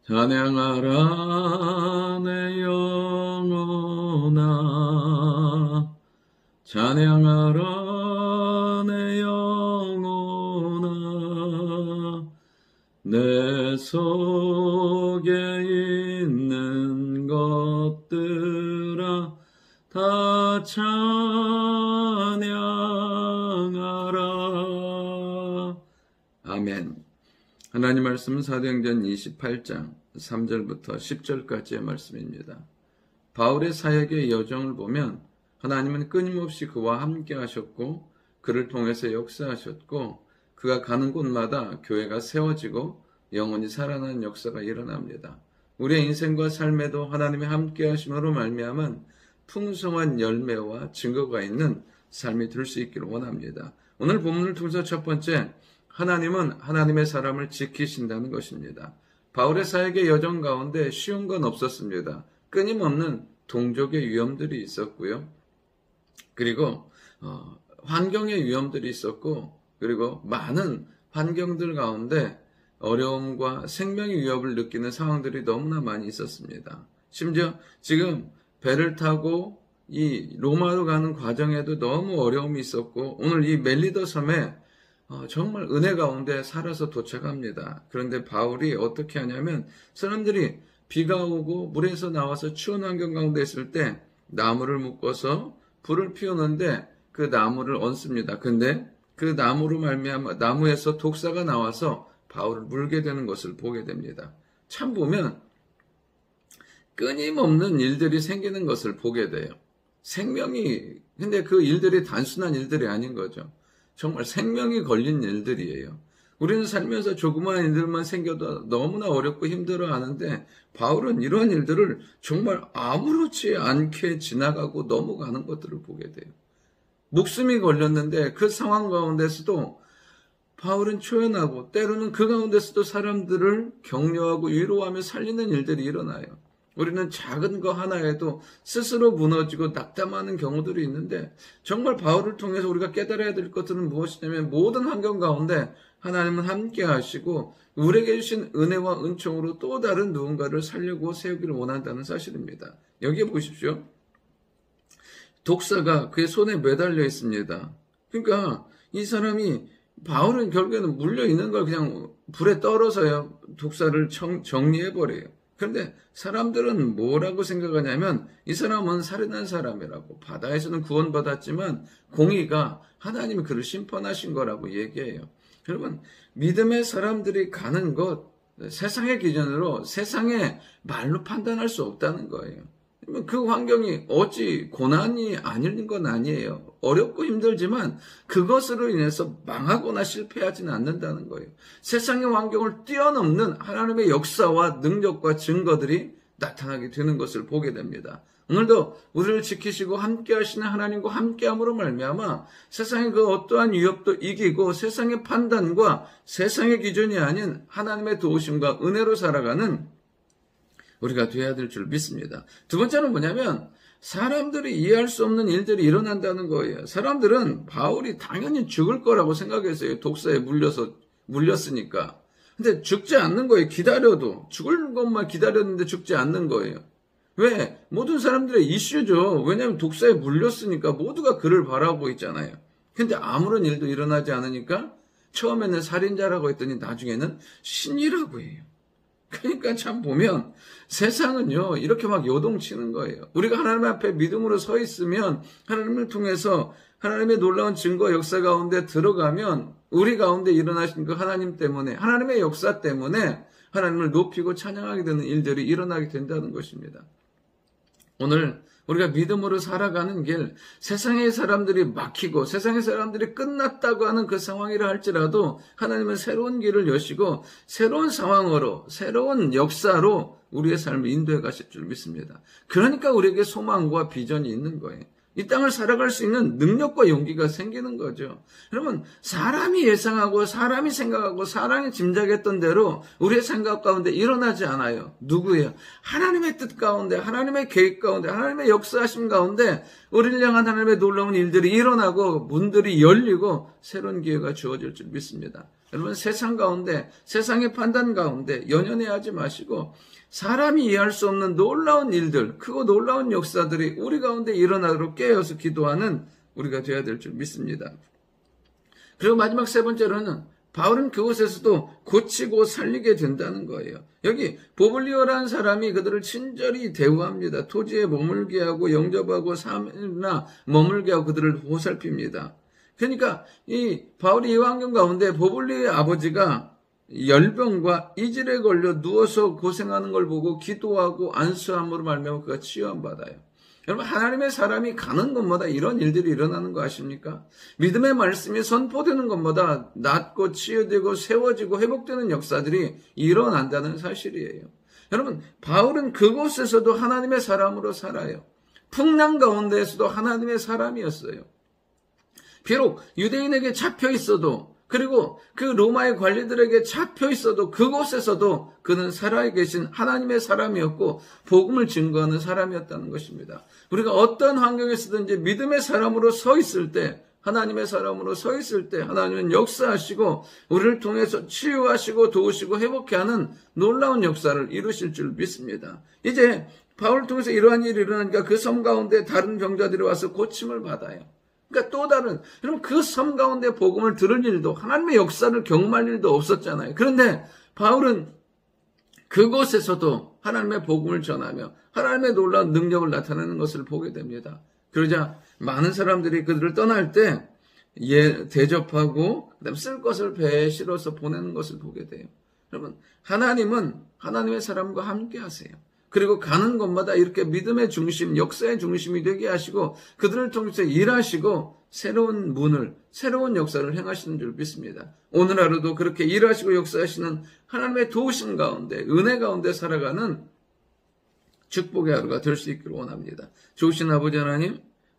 찬양하라 내 영혼아, 찬양하라 내 영혼아, 내 속에 있는 것들아 다 찬양하라. 아멘. 하나님 말씀은 사도행전 28장 3절부터 10절까지의 말씀입니다. 바울의 사역의 여정을 보면 하나님은 끊임없이 그와 함께 하셨고 그를 통해서 역사하셨고 그가 가는 곳마다 교회가 세워지고 영혼이 살아나는 역사가 일어납니다. 우리의 인생과 삶에도 하나님의 함께 하심으로 말미암은 풍성한 열매와 증거가 있는 삶이 될 수 있기를 원합니다. 오늘 본문을 통해서 첫 번째, 하나님은 하나님의 사람을 지키신다는 것입니다. 바울의 사역의 여정 가운데 쉬운 건 없었습니다. 끊임없는 동족의 위험들이 있었고요. 그리고 환경의 위험들이 있었고, 그리고 많은 환경들 가운데 어려움과 생명의 위협을 느끼는 상황들이 너무나 많이 있었습니다. 심지어 지금 배를 타고 이 로마로 가는 과정에도 너무 어려움이 있었고, 오늘 이 멜리더 섬에 정말 은혜 가운데 살아서 도착합니다. 그런데 바울이 어떻게 하냐면 사람들이 비가 오고 물에서 나와서 추운 환경 가운데 있을 때 나무를 묶어서 불을 피우는데 그 나무를 얹습니다. 근데 그 나무로 말미암아 나무에서 독사가 나와서 바울을 물게 되는 것을 보게 됩니다. 참 보면 끊임없는 일들이 생기는 것을 보게 돼요. 근데 그 일들이 단순한 일들이 아닌 거죠. 정말 생명이 걸린 일들이에요. 우리는 살면서 조그마한 일들만 생겨도 너무나 어렵고 힘들어하는데 바울은 이러한 일들을 정말 아무렇지 않게 지나가고 넘어가는 것들을 보게 돼요. 목숨이 걸렸는데 그 상황 가운데서도 바울은 초연하고 때로는 그 가운데서도 사람들을 격려하고 위로하며 살리는 일들이 일어나요. 우리는 작은 거 하나에도 스스로 무너지고 낙담하는 경우들이 있는데 정말 바울을 통해서 우리가 깨달아야 될 것들은 무엇이냐면 모든 환경 가운데 하나님은 함께 하시고 우리에게 주신 은혜와 은총으로 또 다른 누군가를 살려고 세우기를 원한다는 사실입니다. 여기에 보십시오. 독사가 그의 손에 매달려 있습니다. 그러니까 이 사람이 바울은 결국에는 물려 있는 걸 그냥 불에 떨어서요 독사를 정리해버려요. 그런데 사람들은 뭐라고 생각하냐면 이 사람은 살인한 사람이라고, 바다에서는 구원받았지만 공의가 하나님이 그를 심판하신 거라고 얘기해요. 여러분, 믿음의 사람들이 가는 것, 세상의 기준으로 세상의 말로 판단할 수 없다는 거예요. 그 환경이 어찌 고난이 아닌 건 아니에요. 어렵고 힘들지만 그것으로 인해서 망하거나 실패하지는 않는다는 거예요. 세상의 환경을 뛰어넘는 하나님의 역사와 능력과 증거들이 나타나게 되는 것을 보게 됩니다. 오늘도 우리를 지키시고 함께 하시는 하나님과 함께함으로 말미암아 세상의 그 어떠한 위협도 이기고 세상의 판단과 세상의 기준이 아닌 하나님의 도우심과 은혜로 살아가는 우리가 되어야 될 줄 믿습니다. 두 번째는 뭐냐면 사람들이 이해할 수 없는 일들이 일어난다는 거예요. 사람들은 바울이 당연히 죽을 거라고 생각했어요. 독사에 물렸으니까. 근데 죽지 않는 거예요. 기다려도. 죽을 것만 기다렸는데 죽지 않는 거예요. 왜? 모든 사람들의 이슈죠. 왜냐하면 독사에 물렸으니까 모두가 그를 바라보고 있잖아요. 근데 아무런 일도 일어나지 않으니까 처음에는 살인자라고 했더니 나중에는 신이라고 해요. 그러니까 참 보면 세상은요 이렇게 막 요동치는 거예요. 우리가 하나님 앞에 믿음으로 서 있으면 하나님을 통해서 하나님의 놀라운 증거 역사 가운데 들어가면 우리 가운데 일어나신 그 하나님 때문에, 하나님의 역사 때문에 하나님을 높이고 찬양하게 되는 일들이 일어나게 된다는 것입니다. 오늘 우리가 믿음으로 살아가는 길, 세상의 사람들이 막히고 세상의 사람들이 끝났다고 하는 그 상황이라 할지라도 하나님은 새로운 길을 여시고 새로운 상황으로, 새로운 역사로 우리의 삶을 인도해 가실 줄 믿습니다. 그러니까 우리에게 소망과 비전이 있는 거예요. 이 땅을 살아갈 수 있는 능력과 용기가 생기는 거죠. 여러분, 사람이 예상하고 사람이 생각하고 사람이 짐작했던 대로 우리의 생각 가운데 일어나지 않아요. 누구예요? 하나님의 뜻 가운데, 하나님의 계획 가운데, 하나님의 역사하심 가운데 우리를 향한 하나님의 놀라운 일들이 일어나고 문들이 열리고 새로운 기회가 주어질 줄 믿습니다. 여러분 세상 가운데 세상의 판단 가운데 연연해하지 마시고 사람이 이해할 수 없는 놀라운 일들, 크고 놀라운 역사들이 우리 가운데 일어나도록 깨어서 기도하는 우리가 되어야 될 줄 믿습니다. 그리고 마지막 세 번째로는 바울은 그곳에서도 고치고 살리게 된다는 거예요. 여기 보블리오라는 사람이 그들을 친절히 대우합니다. 토지에 머물게 하고 영접하고 삶이나 머물게 하고 그들을 보살핍니다. 그러니까 이 바울이 이 환경 가운데 보블리오의 아버지가 열병과 이질에 걸려 누워서 고생하는 걸 보고 기도하고 안수함으로 말미암아 그가 치유함받아요. 여러분 하나님의 사람이 가는 곳마다 이런 일들이 일어나는 거 아십니까? 믿음의 말씀이 선포되는 곳마다 낫고 치유되고 세워지고 회복되는 역사들이 일어난다는 사실이에요. 여러분 바울은 그곳에서도 하나님의 사람으로 살아요. 풍랑 가운데에서도 하나님의 사람이었어요. 비록 유대인에게 잡혀 있어도 그리고 그 로마의 관리들에게 잡혀 있어도 그곳에서도 그는 살아계신 하나님의 사람이었고 복음을 증거하는 사람이었다는 것입니다. 우리가 어떤 환경에서든지 믿음의 사람으로 서 있을 때 하나님의 사람으로 서 있을 때 하나님은 역사하시고 우리를 통해서 치유하시고 도우시고 회복케 하는 놀라운 역사를 이루실 줄 믿습니다. 이제 바울을 통해서 이러한 일이 일어나니까 그 섬 가운데 다른 병자들이 와서 고침을 받아요. 그러니까 또 다른, 여러분 그 섬 가운데 복음을 들을 일도 하나님의 역사를 경험할 일도 없었잖아요. 그런데 바울은 그곳에서도 하나님의 복음을 전하며 하나님의 놀라운 능력을 나타내는 것을 보게 됩니다. 그러자 많은 사람들이 그들을 떠날 때 대접하고 그다음 쓸 것을 배에 실어서 보내는 것을 보게 돼요. 여러분 하나님은 하나님의 사람과 함께 하세요. 그리고 가는 곳마다 이렇게 믿음의 중심, 역사의 중심이 되게 하시고 그들을 통해서 일하시고 새로운 문을, 새로운 역사를 행하시는 줄 믿습니다. 오늘 하루도 그렇게 일하시고 역사하시는 하나님의 도우심 가운데, 은혜 가운데 살아가는 축복의 하루가 될 수 있기를 원합니다. 좋으신 아버지 하나님,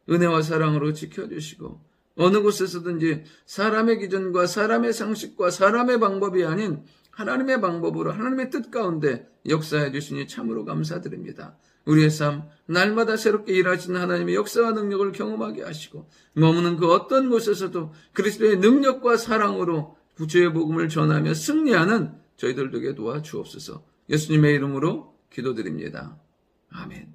은혜와 사랑으로 지켜주시고 어느 곳에서든지 사람의 기준과 사람의 상식과 사람의 방법이 아닌 하나님의 방법으로 하나님의 뜻 가운데 역사해 주시니 참으로 감사드립니다. 우리의 삶 날마다 새롭게 일하시는 하나님의 역사와 능력을 경험하게 하시고 머무는 그 어떤 곳에서도 그리스도의 능력과 사랑으로 주의 복음을 전하며 승리하는 저희들 되게 도와주옵소서. 예수님의 이름으로 기도드립니다. 아멘.